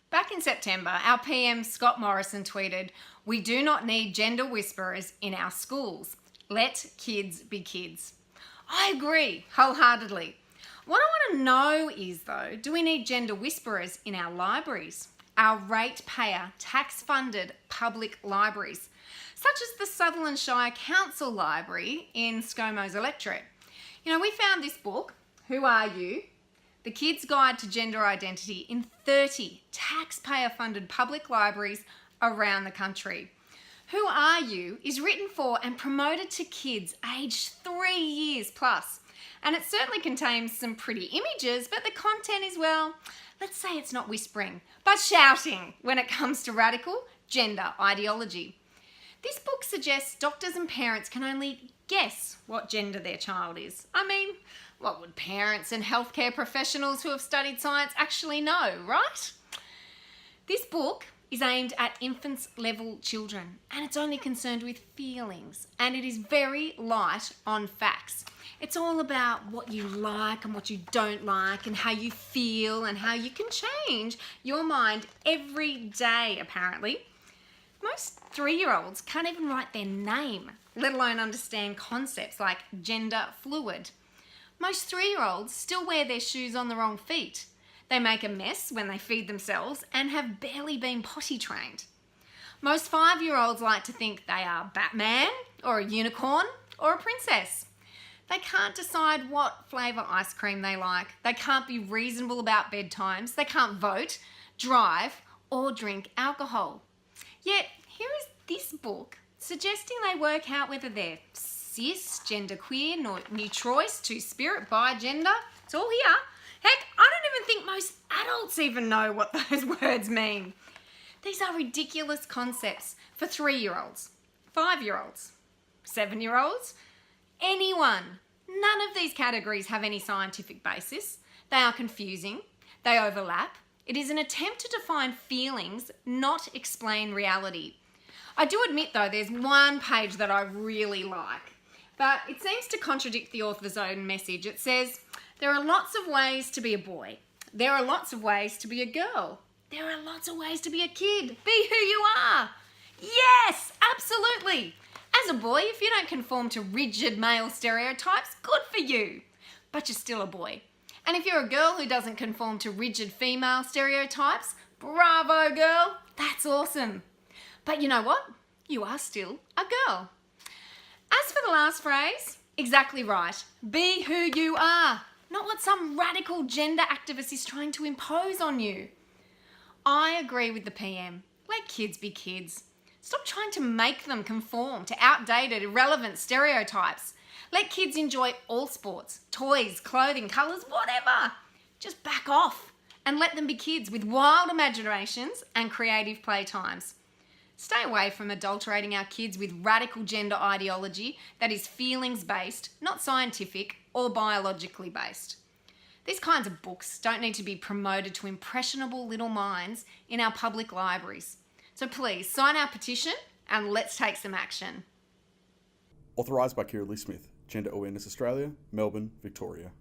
Back in September, our PM Scott Morrison tweeted, "We do not need gender whisperers in our schools. Let kids be kids." I agree wholeheartedly. What I want to know is though, do we need gender whisperers in our libraries? Our ratepayer, tax-funded public libraries, such as the Sutherland Shire Council Library in ScoMo's electorate. We found this book, Who Are You? The Kid's Guide to Gender Identity in 30 taxpayer-funded public libraries around the country. Who Are You is written for and promoted to kids aged 3 years plus. And it certainly contains some pretty images, but the content is, well, let's say it's not whispering, but shouting when it comes to radical gender ideology. This book suggests doctors and parents can only guess what gender their child is. I mean, what would parents and healthcare professionals who have studied science actually know, right? This book is aimed at infants level children and it's only concerned with feelings, and it is very light on facts. It's all about what you like and what you don't like and how you feel and how you can change your mind every day, apparently. Most 3-year-olds can't even write their name, let alone understand concepts like gender fluid. Most 3-year-olds still wear their shoes on the wrong feet. They make a mess when they feed themselves and have barely been potty trained. Most 5-year-olds like to think they are Batman or a unicorn or a princess. They can't decide what flavour ice cream they like. They can't be reasonable about bedtimes. They can't vote, drive or drink alcohol. Yet here is this book suggesting they work out whether they're cis, genderqueer, neutrois, two-spirit, bi-gender. It's all here. Heck, I don't even think most adults even know what those words mean. These are ridiculous concepts for 3-year-olds, 5-year-olds, 7-year-olds, anyone. None of these categories have any scientific basis. They are confusing. They overlap. It is an attempt to define feelings, not explain reality. I do admit though, there's one page that I really like, but it seems to contradict the author's own message. It says, there are lots of ways to be a boy. There are lots of ways to be a girl. There are lots of ways to be a kid. Be who you are. Yes, absolutely. As a boy, if you don't conform to rigid male stereotypes, good for you. But you're still a boy. And if you're a girl who doesn't conform to rigid female stereotypes, bravo girl, that's awesome. But you know what? You are still a girl. As for the last phrase, exactly right. Be who you are, not what some radical gender activist is trying to impose on you. I agree with the PM. Let kids be kids. Stop trying to make them conform to outdated, irrelevant stereotypes. Let kids enjoy all sports, toys, clothing, colours, whatever. Just back off and let them be kids with wild imaginations and creative playtimes. Stay away from adulterating our kids with radical gender ideology that is feelings-based, not scientific or biologically based. These kinds of books don't need to be promoted to impressionable little minds in our public libraries. So please sign our petition and let's take some action. Authorised by Kirralie Smith, Gender Awareness Australia, Melbourne, Victoria.